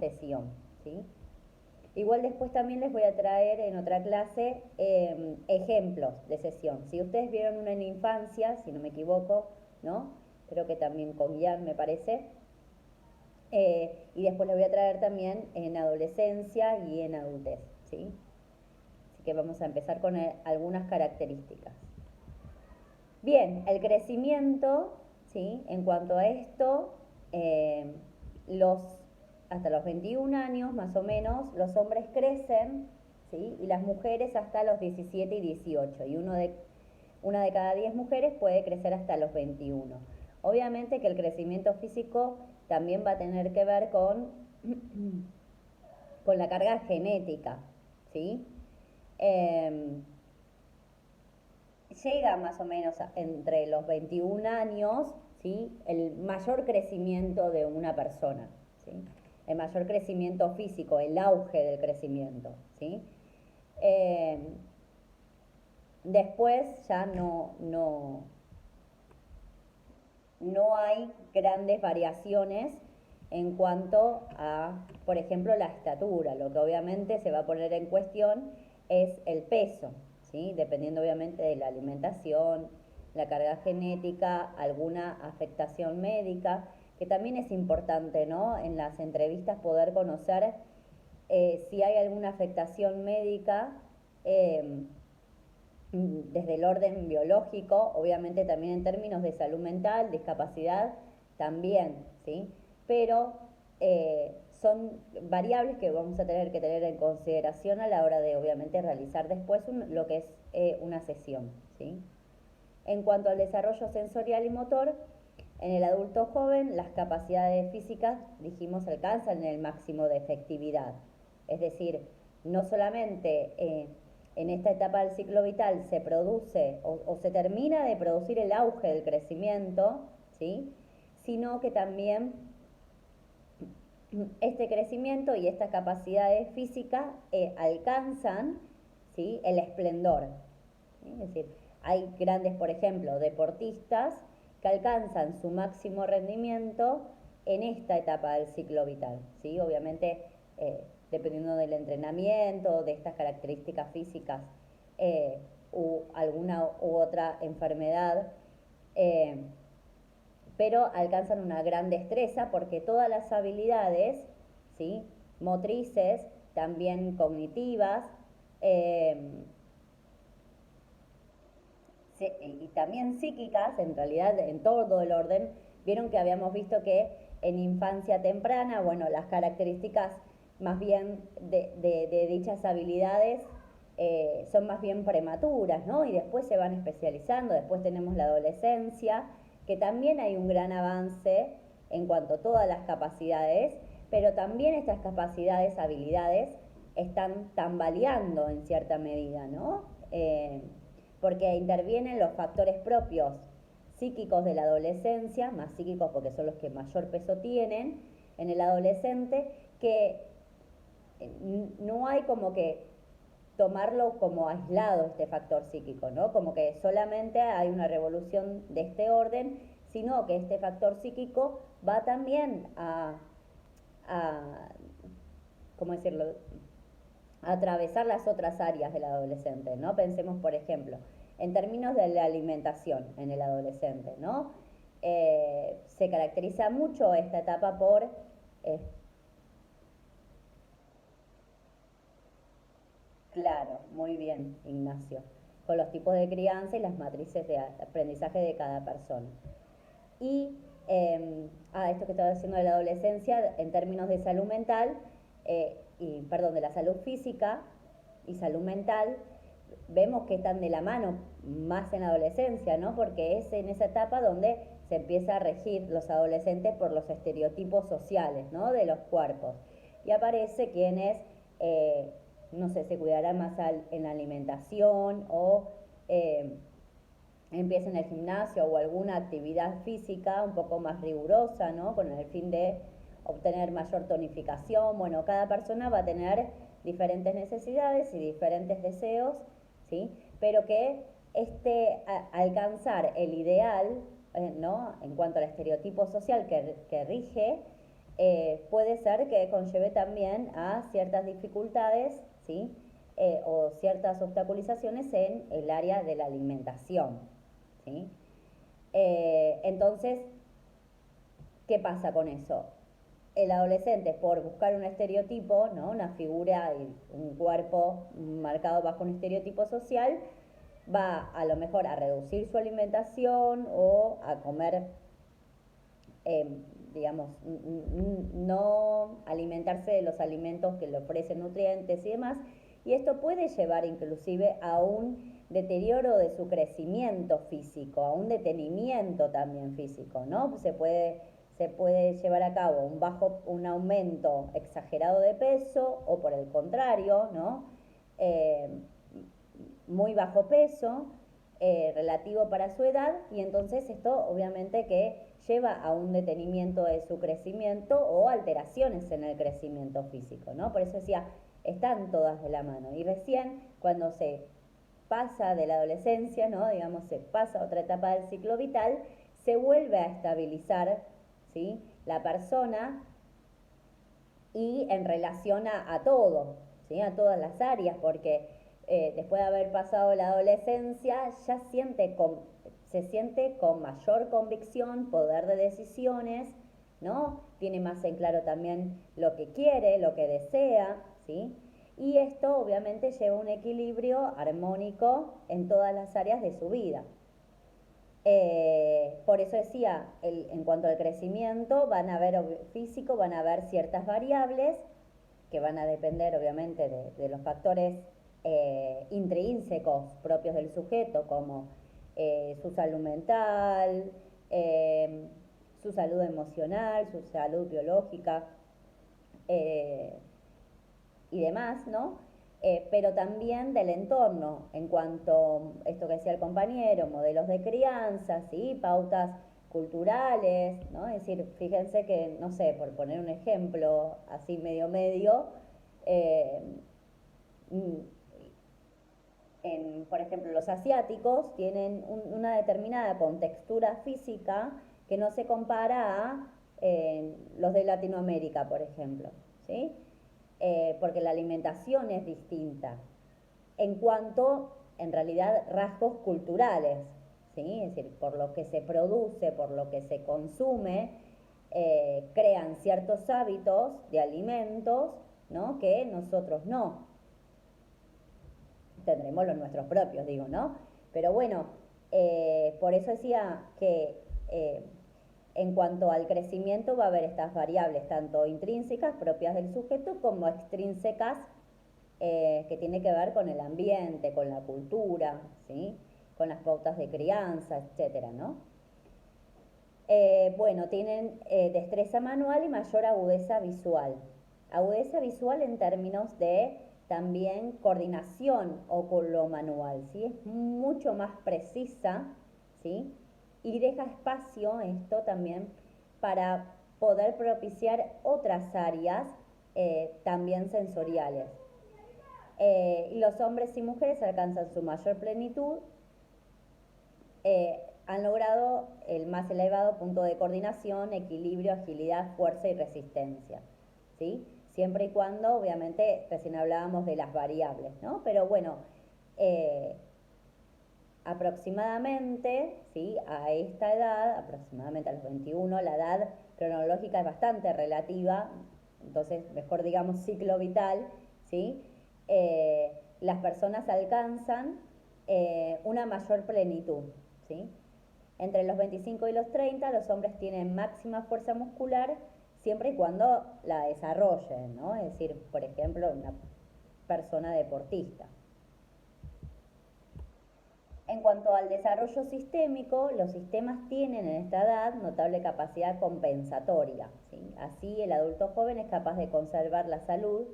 sesión, ¿sí? Igual después también les voy a traer en otra clase ejemplos de sesión. Si ustedes vieron una en infancia, si no me equivoco, ¿no? Creo que también con Guián me parece. Y después les voy a traer también en adolescencia y en adultez, ¿sí? Así que vamos a empezar con algunas características. Bien, el crecimiento, ¿sí? En cuanto a esto, eh, los, hasta los 21 años más o menos, los hombres crecen, ¿sí? Y las mujeres hasta los 17 y 18. Y una de cada 10 mujeres puede crecer hasta los 21. Obviamente que el crecimiento físico también va a tener que ver con la carga genética, ¿sí? Eh, Llega más o menos entre los 21 años, ¿sí? El mayor crecimiento de una persona, ¿sí? El mayor crecimiento físico, el auge del crecimiento, ¿sí? Eh, Después ya no hay grandes variaciones en cuanto a, por ejemplo, la estatura. Lo que obviamente se va a poner en cuestión es el peso, ¿sí? Dependiendo obviamente de la alimentación, la carga genética, alguna afectación médica, que también es importante, ¿no? En las entrevistas poder conocer si hay alguna afectación médica eh, desde el orden biológico, obviamente también en términos de salud mental, discapacidad, también, ¿sí? Pero son variables que vamos a tener que tener en consideración a la hora de, obviamente, realizar después lo que es una sesión, ¿sí? En cuanto al desarrollo sensorial y motor, en el adulto joven las capacidades físicas, dijimos, alcanzan el máximo de efectividad. Es decir, no solamente en esta etapa del ciclo vital se produce o se termina de producir el auge del crecimiento, ¿sí? Sino que también este crecimiento y estas capacidades físicas alcanzan, ¿sí? El esplendor. ¿Sí? Es decir, hay grandes, por ejemplo, deportistas que alcanzan su máximo rendimiento en esta etapa del ciclo vital, ¿sí? Obviamente, dependiendo del entrenamiento, de estas características físicas u alguna u otra enfermedad, eh, pero alcanzan una gran destreza porque todas las habilidades, ¿sí? Motrices, también cognitivas, eh, y también psíquicas, en realidad en todo el orden, vieron que habíamos visto que en infancia temprana, bueno, las características más bien de dichas habilidades son más bien prematuras, ¿no? Y después se van especializando, después tenemos la adolescencia, que también hay un gran avance en cuanto a todas las capacidades, pero también estas capacidades, habilidades, están tambaleando en cierta medida, ¿no? Porque intervienen los factores propios psíquicos de la adolescencia, más psíquicos porque son los que mayor peso tienen en el adolescente, que no hay como que tomarlo como aislado este factor psíquico, ¿no? Como que solamente hay una revolución de este orden, sino que este factor psíquico va también a ¿cómo decirlo? Atravesar las otras áreas del adolescente, ¿no? Pensemos, por ejemplo, en términos de la alimentación en el adolescente, ¿no? Se caracteriza mucho esta etapa por, claro, muy bien, Ignacio, con los tipos de crianza y las matrices de aprendizaje de cada persona. Y esto que estaba diciendo de la adolescencia, en términos de salud mental, perdón, de la salud física y salud mental, vemos que están de la mano más en la adolescencia, ¿no? Porque es en esa etapa donde se empieza a regir los adolescentes por los estereotipos sociales, ¿no? De los cuerpos. Y aparece quienes, no sé, se cuidarán más en la alimentación o empiecen el gimnasio o alguna actividad física un poco más rigurosa, ¿no? Con el fin de obtener mayor tonificación. Bueno, cada persona va a tener diferentes necesidades y diferentes deseos, ¿sí? Pero que alcanzar el ideal, ¿no? En cuanto al estereotipo social que rige, puede ser que conlleve también a ciertas dificultades, ¿sí? O ciertas obstaculizaciones en el área de la alimentación, ¿sí? Entonces, ¿qué pasa con eso? El adolescente, por buscar un estereotipo, ¿no? Una figura y un cuerpo marcado bajo un estereotipo social, va a lo mejor a reducir su alimentación o a comer, eh, digamos, no alimentarse de los alimentos que le ofrecen nutrientes y demás, y esto puede llevar inclusive a un deterioro de su crecimiento físico, a un detenimiento también físico, ¿no? Se puede llevar a cabo un aumento exagerado de peso o por el contrario, ¿no? Eh, Muy bajo peso, relativo para su edad, y entonces esto obviamente que lleva a un detenimiento de su crecimiento o alteraciones en el crecimiento físico, ¿no? Por eso decía, están todas de la mano. Y recién cuando se pasa de la adolescencia, ¿no? Digamos, se pasa a otra etapa del ciclo vital, se vuelve a estabilizar, ¿sí? La persona y en relación a todo, ¿sí? A todas las áreas, porque después de haber pasado la adolescencia ya se siente con mayor convicción, poder de decisiones, ¿no? Tiene más en claro también lo que quiere, lo que desea, ¿sí? Y esto obviamente lleva un equilibrio armónico en todas las áreas de su vida. Por eso decía, en cuanto al crecimiento, van a haber físico, van a haber ciertas variables que van a depender obviamente de los factores intrínsecos propios del sujeto, como su salud mental, eh, su salud emocional, su salud biológica, eh, y demás, ¿no? Pero también del entorno, en cuanto a esto que decía el compañero, modelos de crianza, ¿sí? Pautas culturales, ¿no? Es decir, fíjense que, no sé, por poner un ejemplo así medio, eh, por ejemplo, los asiáticos tienen una determinada contextura física que no se compara a los de Latinoamérica, por ejemplo, ¿sí? Porque la alimentación es distinta en cuanto, en realidad, rasgos culturales, ¿sí? Es decir, por lo que se produce, por lo que se consume, crean ciertos hábitos de alimentos, ¿no? Que nosotros no. Tendremos los nuestros propios, digo, ¿no? Pero bueno, por eso decía que en cuanto al crecimiento va a haber estas variables, tanto intrínsecas, propias del sujeto, como extrínsecas, que tiene que ver con el ambiente, con la cultura, ¿sí? Con las pautas de crianza, etcétera, ¿no? Bueno, tienen destreza manual y mayor agudeza visual. Agudeza visual en términos de también coordinación oculomanual, ¿sí? Es mucho más precisa, ¿sí? Y deja espacio esto también para poder propiciar otras áreas también sensoriales. Y los hombres y mujeres alcanzan su mayor plenitud, han logrado el más elevado punto de coordinación, equilibrio, agilidad, fuerza y resistencia, ¿sí? Siempre y cuando, obviamente, recién hablábamos de las variables, ¿no? Pero bueno, eh, aproximadamente, ¿sí? A esta edad, aproximadamente a los 21, la edad cronológica es bastante relativa, entonces mejor digamos ciclo vital, ¿sí? Las personas alcanzan una mayor plenitud, ¿sí? Entre los 25 y los 30 los hombres tienen máxima fuerza muscular siempre y cuando la desarrollen, ¿no? Es decir, por ejemplo, una persona deportista. En cuanto al desarrollo sistémico, los sistemas tienen en esta edad notable capacidad compensatoria, ¿sí? Así, el adulto joven es capaz de conservar la salud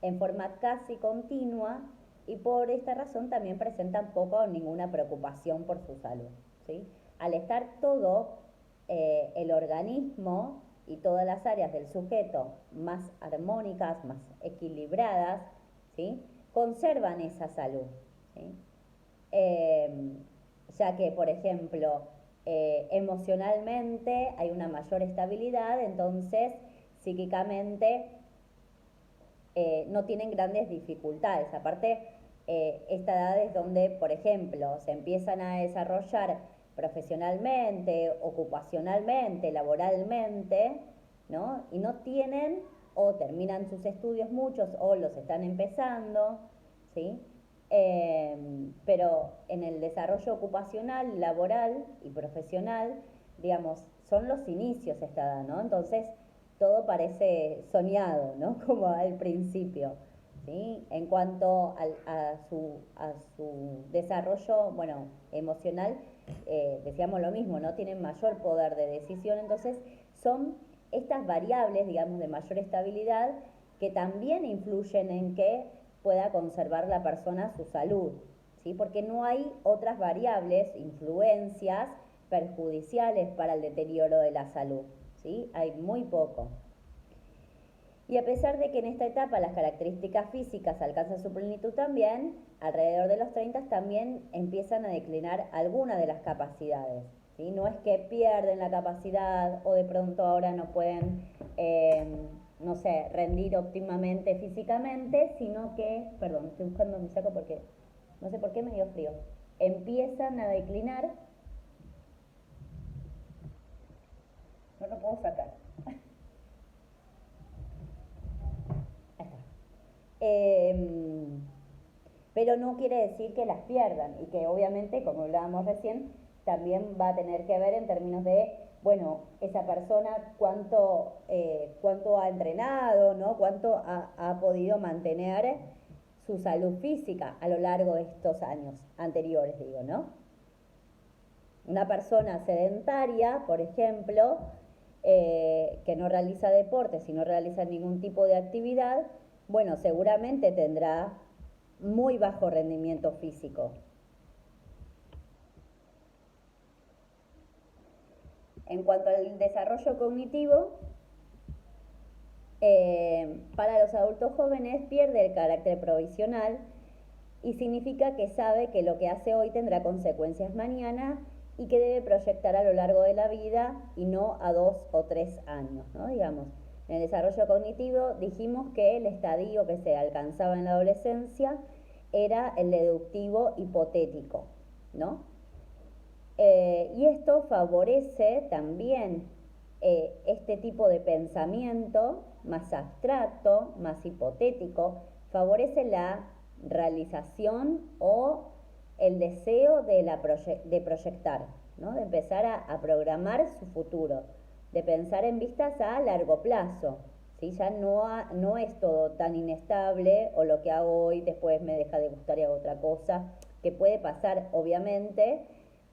en forma casi continua y por esta razón también presentan poco o ninguna preocupación por su salud, ¿sí? Al estar todo el organismo y todas las áreas del sujeto más armónicas, más equilibradas, ¿sí? Conservan esa salud, ¿sí? Ya que, por ejemplo, emocionalmente hay una mayor estabilidad, entonces psíquicamente no tienen grandes dificultades. Aparte, esta edad es donde, por ejemplo, se empiezan a desarrollar profesionalmente, ocupacionalmente, laboralmente, ¿no? Y no tienen o terminan sus estudios muchos o los están empezando, ¿sí? Pero en el desarrollo ocupacional, laboral y profesional, digamos, son los inicios esta edad, ¿no? Entonces, todo parece soñado, ¿no? Como al principio, ¿sí? En cuanto a su desarrollo, bueno, emocional, decíamos lo mismo, ¿no? Tienen mayor poder de decisión, entonces son estas variables, digamos, de mayor estabilidad que también influyen en que pueda conservar la persona su salud, ¿sí? Porque no hay otras variables, influencias perjudiciales para el deterioro de la salud, ¿sí? Hay muy poco. Y a pesar de que en esta etapa las características físicas alcanzan su plenitud también, alrededor de los 30 también empiezan a declinar algunas de las capacidades, ¿sí? No es que pierden la capacidad o de pronto ahora no pueden, no sé, rendir óptimamente físicamente, sino que, perdón, estoy buscando mi saco porque no sé por qué me dio frío, empiezan a declinar, no lo puedo sacar. Pero no quiere decir que las pierdan y que obviamente, como hablábamos recién, también va a tener que ver en términos de, bueno, esa persona cuánto ha entrenado, ¿no? Cuánto ha podido mantener su salud física a lo largo de estos años anteriores, digo, ¿no? Una persona sedentaria, por ejemplo, que no realiza deporte, si no realiza ningún tipo de actividad, bueno, seguramente tendrá muy bajo rendimiento físico. En cuanto al desarrollo cognitivo, para los adultos jóvenes pierde el carácter provisional y significa que sabe que lo que hace hoy tendrá consecuencias mañana y que debe proyectar a lo largo de la vida y no a 2 o 3 años, ¿no? Digamos, en el desarrollo cognitivo dijimos que el estadio que se alcanzaba en la adolescencia era el deductivo hipotético, ¿no? Y esto favorece también este tipo de pensamiento más abstracto, más hipotético, favorece la realización o el deseo de proyectar, ¿no? De empezar a programar su futuro, de pensar en vistas a largo plazo. ¿Sí? Ya no es todo tan inestable o lo que hago hoy después me deja de gustar y hago otra cosa, que puede pasar obviamente,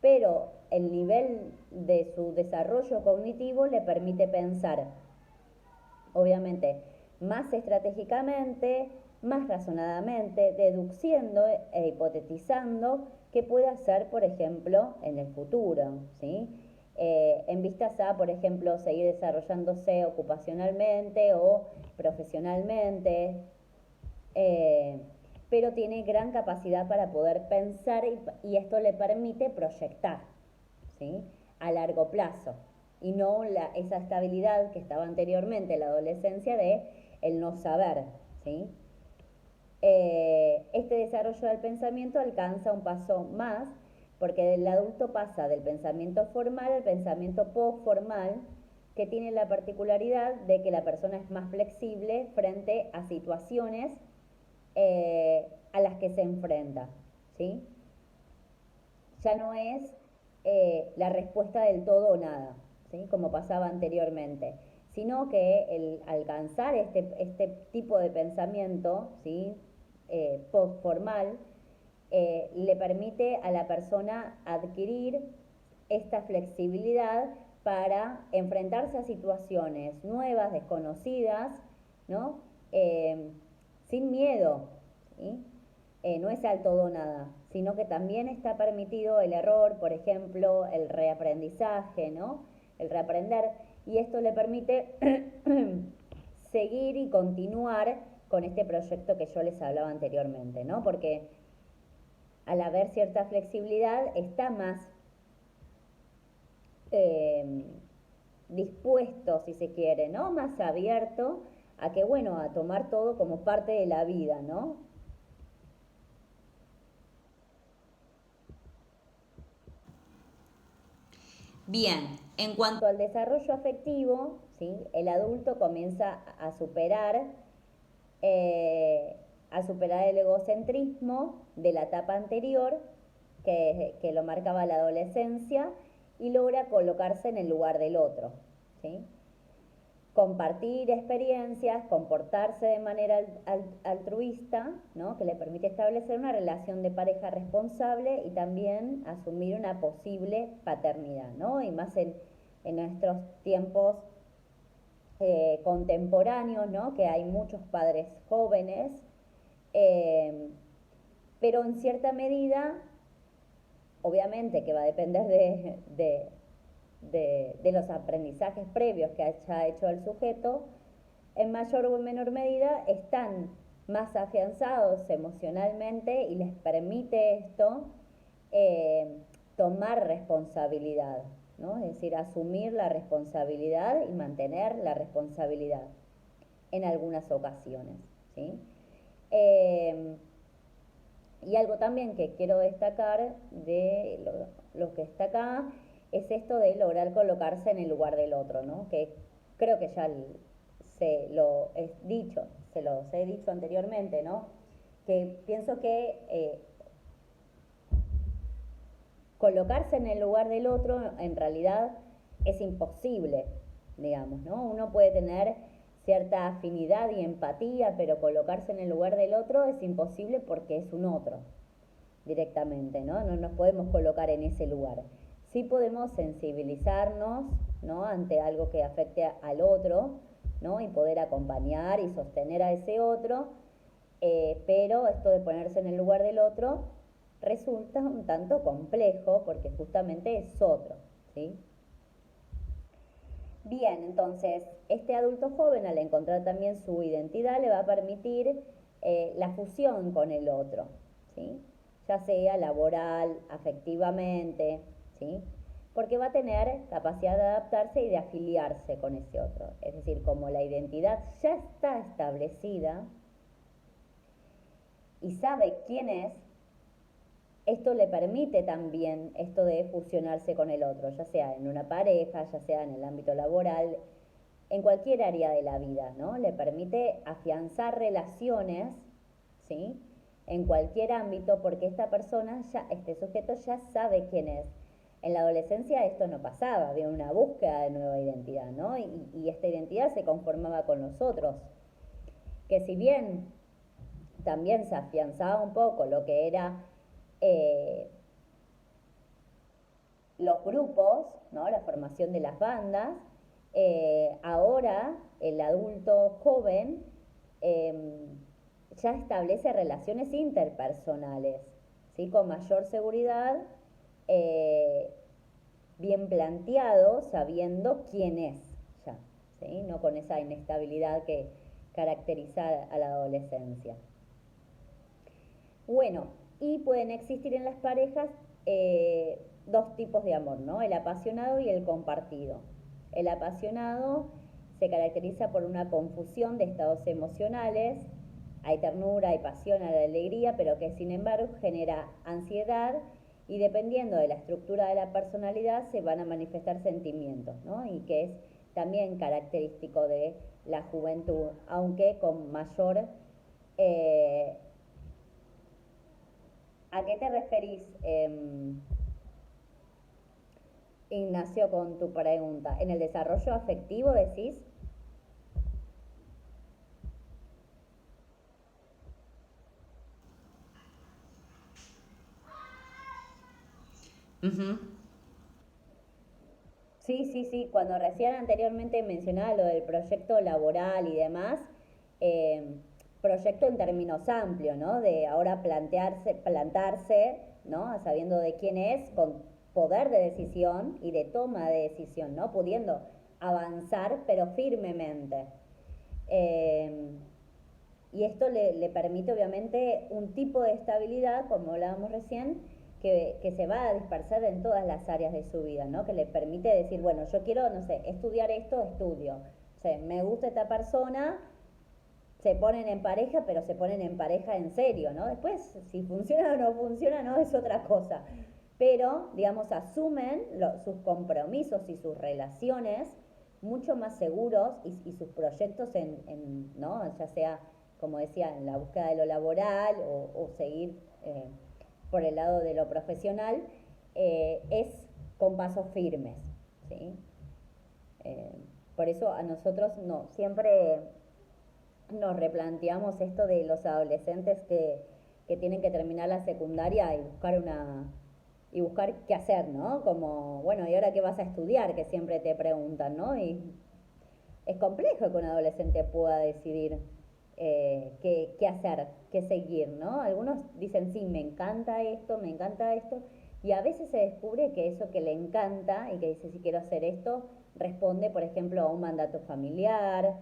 pero el nivel de su desarrollo cognitivo le permite pensar, obviamente, más estratégicamente, más razonadamente, deduciendo e hipotetizando qué puede hacer, por ejemplo, en el futuro, ¿sí? En vistas a, por ejemplo, seguir desarrollándose ocupacionalmente o profesionalmente, pero tiene gran capacidad para poder pensar y esto le permite proyectar, ¿sí? A largo plazo y no esa estabilidad que estaba anteriormente en la adolescencia de el no saber, ¿sí? Este desarrollo del pensamiento alcanza un paso más porque el adulto pasa del pensamiento formal al pensamiento post-formal, que tiene la particularidad de que la persona es más flexible frente a situaciones a las que se enfrenta, ¿sí? Ya no es la respuesta del todo o nada, ¿sí? Como pasaba anteriormente, sino que el alcanzar este tipo de pensamiento, ¿sí? Postformal, le permite a la persona adquirir esta flexibilidad para enfrentarse a situaciones nuevas, desconocidas, ¿no? Sin miedo, ¿sí? No es al todo o nada, sino que también está permitido el error, por ejemplo, el reaprendizaje, ¿no? El reaprender, y esto le permite seguir y continuar con este proyecto que yo les hablaba anteriormente, ¿no? Porque al haber cierta flexibilidad está más dispuesto, si se quiere, ¿no? Más abierto a que, bueno, a tomar todo como parte de la vida, ¿no? Bien, en cuanto al desarrollo afectivo, ¿sí? El adulto comienza eh, a superar el egocentrismo de la etapa anterior, que lo marcaba la adolescencia, y logra colocarse en el lugar del otro, ¿sí? Compartir experiencias, comportarse de manera altruista, ¿no? Que le permite establecer una relación de pareja responsable y también asumir una posible paternidad, ¿no? Y más en nuestros tiempos contemporáneos, ¿no? Que hay muchos padres jóvenes, eh, pero en cierta medida, obviamente que va a depender de los aprendizajes previos que haya hecho el sujeto, en mayor o menor medida están más afianzados emocionalmente y les permite esto eh, tomar responsabilidad, ¿no? Es decir, asumir la responsabilidad y mantener la responsabilidad en algunas ocasiones, ¿sí? Eh, y algo también que quiero destacar de lo que está acá es esto de lograr colocarse en el lugar del otro, ¿no? Que creo que ya se lo he dicho, se los he dicho anteriormente, ¿no? Que pienso que colocarse en el lugar del otro en realidad es imposible, digamos, ¿no? Uno puede tener cierta afinidad y empatía, pero colocarse en el lugar del otro es imposible porque es un otro directamente, ¿no? No nos podemos colocar en ese lugar. Sí podemos sensibilizarnos, ¿no? Ante algo que afecte al otro, ¿no? Y poder acompañar y sostener a ese otro, pero esto de ponerse en el lugar del otro resulta un tanto complejo porque justamente es otro, ¿sí? Bien, entonces, este adulto joven al encontrar también su identidad le va a permitir la fusión con el otro, ¿sí? Ya sea laboral, afectivamente, ¿sí? Porque va a tener capacidad de adaptarse y de afiliarse con ese otro. Es decir, como la identidad ya está establecida y sabe quién es, esto le permite también esto de fusionarse con el otro, ya sea en una pareja, ya sea en el ámbito laboral, en cualquier área de la vida, ¿no? Le permite afianzar relaciones, ¿sí? En cualquier ámbito, porque esta persona, ya, este sujeto ya sabe quién es. En la adolescencia esto no pasaba, había una búsqueda de nueva identidad, ¿no? Y esta identidad se conformaba con los otros, que si bien también se afianzaba un poco lo que era eh, los grupos, ¿no? La formación de las bandas, ahora el adulto joven eh, ya establece relaciones interpersonales, ¿sí? Con mayor seguridad, eh, bien planteado, sabiendo quién es ya, ¿sí? No con esa inestabilidad que caracteriza a la adolescencia. Bueno, y pueden existir en las parejas dos tipos de amor, ¿no? El apasionado y el compartido. El apasionado se caracteriza por una confusión de estados emocionales. Hay ternura, hay pasión, hay alegría, pero que sin embargo genera ansiedad y dependiendo de la estructura de la personalidad se van a manifestar sentimientos, ¿no? Y que es también característico de la juventud, aunque con mayor ¿a qué te referís, Ignacio, con tu pregunta? ¿En el desarrollo afectivo decís? Ujú. Sí, sí, sí. Cuando recién anteriormente mencionaba lo del proyecto laboral y demás, eh, proyecto en términos amplios, ¿no? De ahora plantarse, ¿no? Sabiendo de quién es, con poder de decisión y de toma de decisión, ¿no? Pudiendo avanzar, pero firmemente. Eh, y esto le permite obviamente un tipo de estabilidad, como hablábamos recién, que se va a dispersar en todas las áreas de su vida, ¿no? Que le permite decir, bueno, yo quiero, no sé, estudiar esto, estudio. O sea, me gusta esta persona, se ponen en pareja, pero se ponen en pareja en serio, ¿no? Después, si funciona o no funciona, no es otra cosa. Pero, digamos, asumen sus compromisos y sus relaciones mucho más seguros y sus proyectos ¿no? Ya sea, como decía, en la búsqueda de lo laboral o seguir por el lado de lo profesional, es con pasos firmes, ¿sí? Eh, por eso a nosotros no, siempre nos replanteamos esto de los adolescentes que tienen que terminar la secundaria y buscar qué hacer, ¿no? Como, bueno, ¿y ahora qué vas a estudiar? Que siempre te preguntan, ¿no? Y es complejo que un adolescente pueda decidir qué hacer, qué seguir, ¿no? Algunos dicen, sí, me encanta esto, y a veces se descubre que eso que le encanta y que dice, sí, quiero hacer esto, responde, por ejemplo, a un mandato familiar,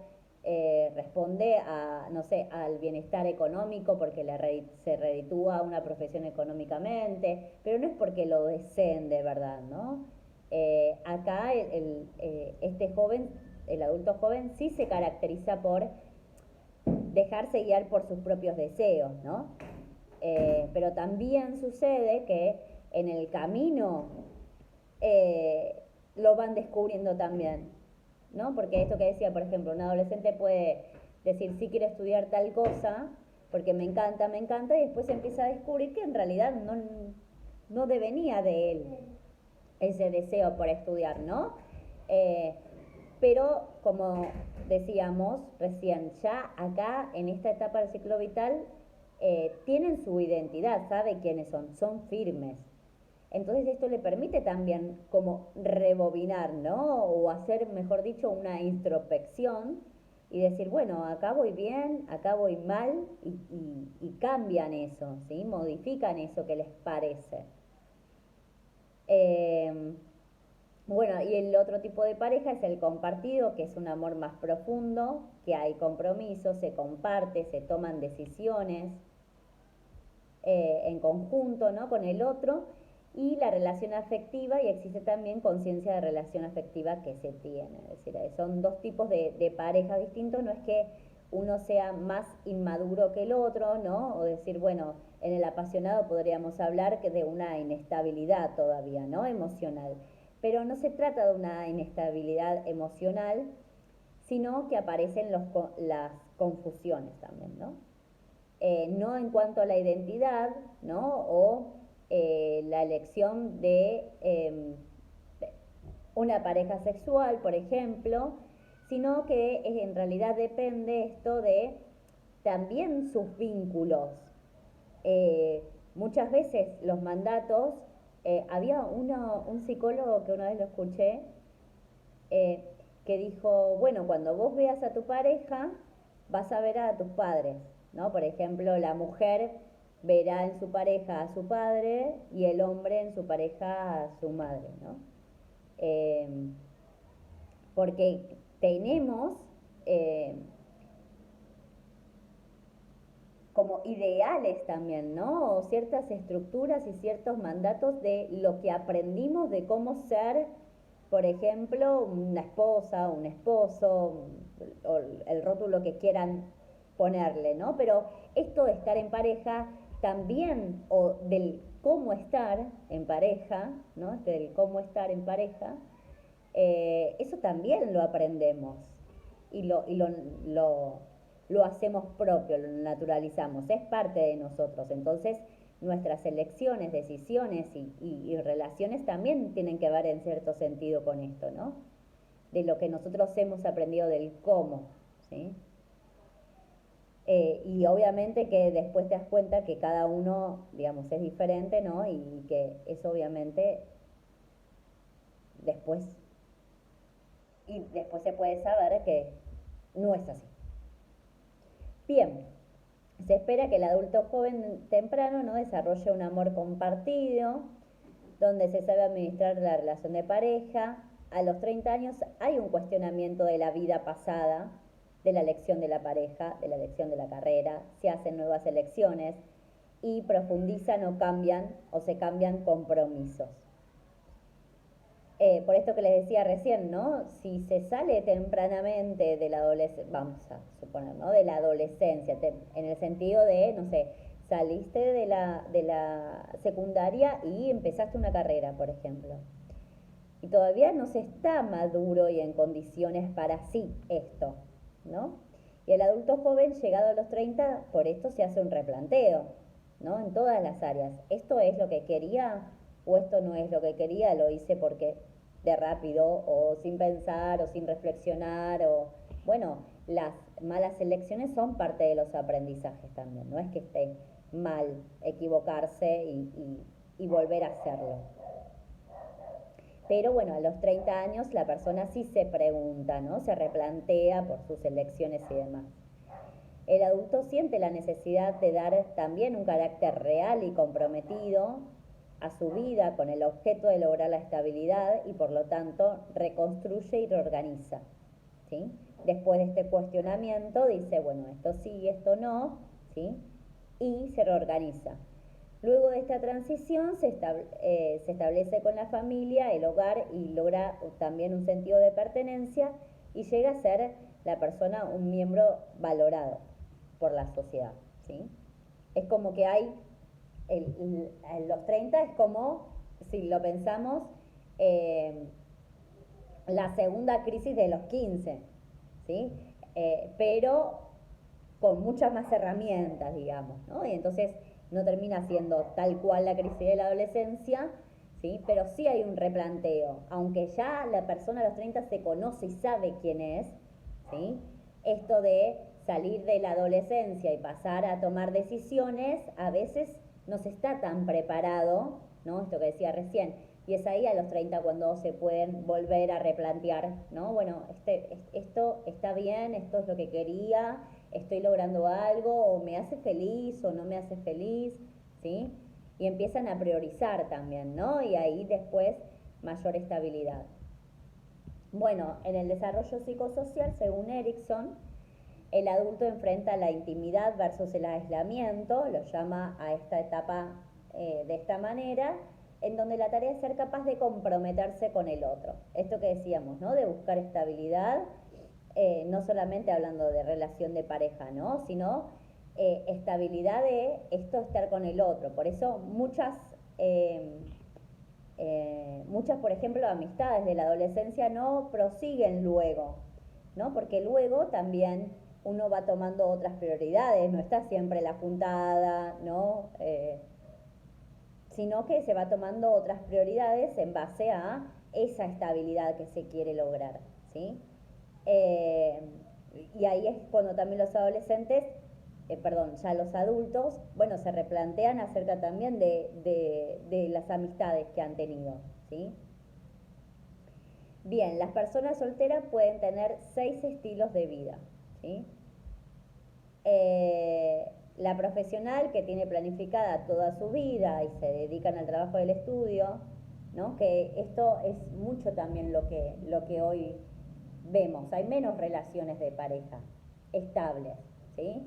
responde a, no sé, al bienestar económico porque se reditúa una profesión económicamente, pero no es porque lo deseen de verdad, ¿no? Acá este joven, el adulto joven, sí se caracteriza por dejarse guiar por sus propios deseos, ¿no? Pero también sucede que en el camino lo van descubriendo también, ¿no? Porque esto que decía, por ejemplo, un adolescente puede decir, sí quiero estudiar tal cosa, porque me encanta, y después empieza a descubrir que en realidad no devenía de él ese deseo por estudiar, ¿no? Eh, pero como decíamos recién, ya acá en esta etapa del ciclo vital tienen su identidad, sabe quiénes son firmes. Entonces esto le permite también como rebobinar, ¿no? O hacer, mejor dicho, una introspección y decir, bueno, acá voy bien, acá voy mal, y cambian eso, ¿sí? Modifican eso que les parece. Eh, bueno, y el otro tipo de pareja es el compartido, que es un amor más profundo, que hay compromiso, se comparte, se toman decisiones en conjunto, ¿no? Con el otro, y la relación afectiva, y existe también conciencia de relación afectiva que se tiene. Es decir, son dos tipos de parejas distintos, no es que uno sea más inmaduro que el otro, ¿no? O decir, bueno, en el apasionado podríamos hablar que de una inestabilidad todavía, ¿no? Emocional. Pero no se trata de una inestabilidad emocional, sino que aparecen las confusiones también, ¿no? No en cuanto a la identidad, ¿no? O la elección de una pareja sexual, por ejemplo, sino que en realidad depende esto de también sus vínculos. Muchas veces los mandatos, había un psicólogo que una vez lo escuché, eh, que dijo, bueno, cuando vos veas a tu pareja, vas a ver a tus padres, ¿no? Por ejemplo, la mujer verá en su pareja a su padre y el hombre en su pareja a su madre, ¿no? Eh, porque tenemos como ideales también, ¿no? O ciertas estructuras y ciertos mandatos de lo que aprendimos de cómo ser, por ejemplo, una esposa, un esposo, o el rótulo que quieran ponerle, ¿no? Pero esto de estar en pareja también, o del cómo estar en pareja, ¿no? Del cómo estar en pareja, eso también lo aprendemos y lo hacemos propio, lo naturalizamos, es parte de nosotros. Entonces, nuestras elecciones, decisiones y relaciones también tienen que ver en cierto sentido con esto, ¿no? De lo que nosotros hemos aprendido del cómo, ¿sí? Y obviamente que después te das cuenta que cada uno, digamos, es diferente, ¿no? Y que eso obviamente después, y después se puede saber que no es así. Bien, se espera que el adulto joven temprano, ¿no?, desarrolle un amor compartido, donde se sabe administrar la relación de pareja. A los 30 años hay un cuestionamiento de la vida pasada, de la elección de la pareja, de la elección de la carrera, se hacen nuevas elecciones. y profundizan o cambian o se cambian compromisos. Por esto que les decía recién, ¿no? Si se sale tempranamente de la adolescencia, vamos a suponer, ¿no? De la adolescencia, en el sentido de, no sé, saliste de la secundaria y empezaste una carrera, por ejemplo. Y todavía no se está maduro y en condiciones para sí esto, ¿no? Y el adulto joven, llegado a los 30, por esto se hace un replanteo, ¿no? En todas las áreas. ¿Esto es lo que quería o esto no es lo que quería? Lo hice porque de rápido o sin pensar o sin reflexionar o... Bueno, las malas elecciones son parte de los aprendizajes también, no es que esté mal equivocarse y volver a hacerlo. Pero bueno, a los 30 años la persona sí se pregunta, ¿no? Se replantea por sus elecciones y demás. El adulto siente la necesidad de dar también un carácter real y comprometido a su vida con el objeto de lograr la estabilidad y por lo tanto reconstruye y reorganiza, ¿sí? Después de este cuestionamiento dice, bueno, esto sí, esto no, ¿sí? Y se reorganiza. Luego de esta transición se establece con la familia, el hogar y logra también un sentido de pertenencia y llega a ser la persona un miembro valorado por la sociedad, ¿sí? Es como que hay, los 30 es como, si lo pensamos, eh, la segunda crisis de los 15, ¿sí? Pero con muchas más herramientas, digamos, ¿no? Y entonces no termina siendo tal cual la crisis de la adolescencia, ¿sí? Pero sí hay un replanteo, aunque ya la persona a los 30 se conoce y sabe quién es, ¿sí? Esto de salir de la adolescencia y pasar a tomar decisiones, a veces no se está tan preparado, ¿no? Esto que decía recién, y es ahí a los 30 cuando se pueden volver a replantear, ¿no? Bueno, esto está bien, esto es lo que quería, estoy logrando algo, o me hace feliz o no me hace feliz, ¿sí? Y empiezan a priorizar también, ¿no? Y ahí después mayor estabilidad. Bueno, en el desarrollo psicosocial, según Erickson, el adulto enfrenta la intimidad versus el aislamiento, lo llama a esta etapa de esta manera, en donde la tarea es ser capaz de comprometerse con el otro. Esto que decíamos, ¿no? De buscar estabilidad, no solamente hablando de relación de pareja, ¿no? Sino estabilidad de esto estar con el otro. Por eso muchas, por ejemplo, amistades de la adolescencia no prosiguen luego, ¿no? Porque luego también uno va tomando otras prioridades, no está siempre la juntada, ¿no? Sino que se va tomando otras prioridades en base a esa estabilidad que se quiere lograr, ¿sí? Eh, y ahí es cuando también los adolescentes, perdón, ya los adultos, bueno, se replantean acerca también de las amistades que han tenido, ¿sí? Bien, las personas solteras pueden tener 6 estilos de vida, ¿sí? La profesional que tiene planificada toda su vida y se dedican al trabajo del estudio, ¿no? Que esto es mucho también lo que hoy vemos. Hay menos relaciones de pareja estables, ¿sí?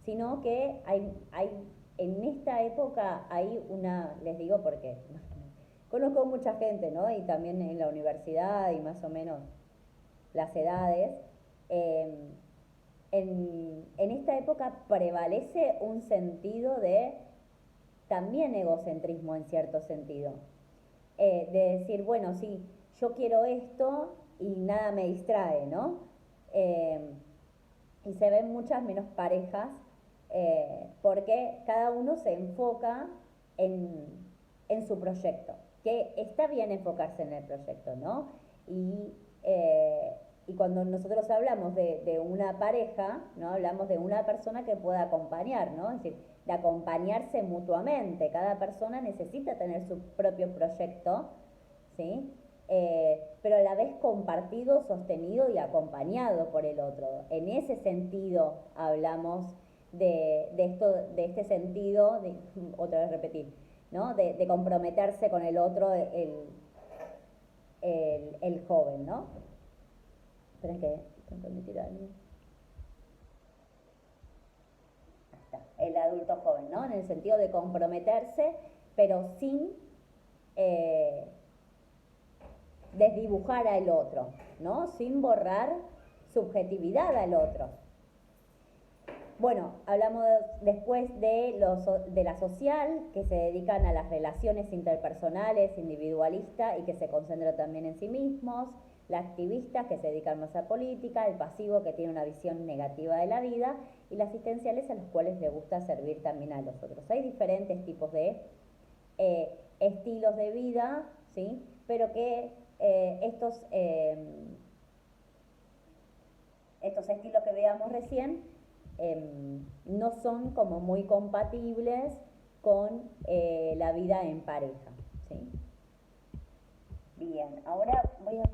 Sino que hay en esta época hay una, les digo porque conozco mucha gente, ¿no? Y también en la universidad y más o menos las edades. Eh, en esta época prevalece un sentido de también egocentrismo en cierto sentido. De decir, bueno, sí, yo quiero esto y nada me distrae, ¿no? Eh, y se ven muchas menos parejas porque cada uno se enfoca en, en su proyecto, que está bien enfocarse en el proyecto, ¿no? Y, eh, y cuando nosotros hablamos de una pareja, ¿no? Hablamos de una persona que pueda acompañar, ¿no? Es decir, de acompañarse mutuamente. Cada persona necesita tener su propio proyecto, ¿sí? Pero a la vez compartido, sostenido y acompañado por el otro. En ese sentido hablamos de este sentido, otra vez repetir, ¿no? De comprometerse con el otro, el joven, ¿no? Esperen que tengo que admitir algo. Ahí está. el adulto joven, ¿no? En el sentido de comprometerse, pero sin desdibujar al otro, ¿no? Sin borrar subjetividad al otro. Bueno, hablamos después de la social, que se dedican a las relaciones interpersonales, individualistas y que se concentran también en sí mismos, la activista, que se dedican más a política, el pasivo, que tiene una visión negativa de la vida, y las asistenciales, a los cuales les gusta servir también a los otros. Hay diferentes tipos de estilos de vida, ¿sí? Pero que estos estilos que veíamos recién no son como muy compatibles con la vida en pareja, ¿sí? Bien, ahora voy a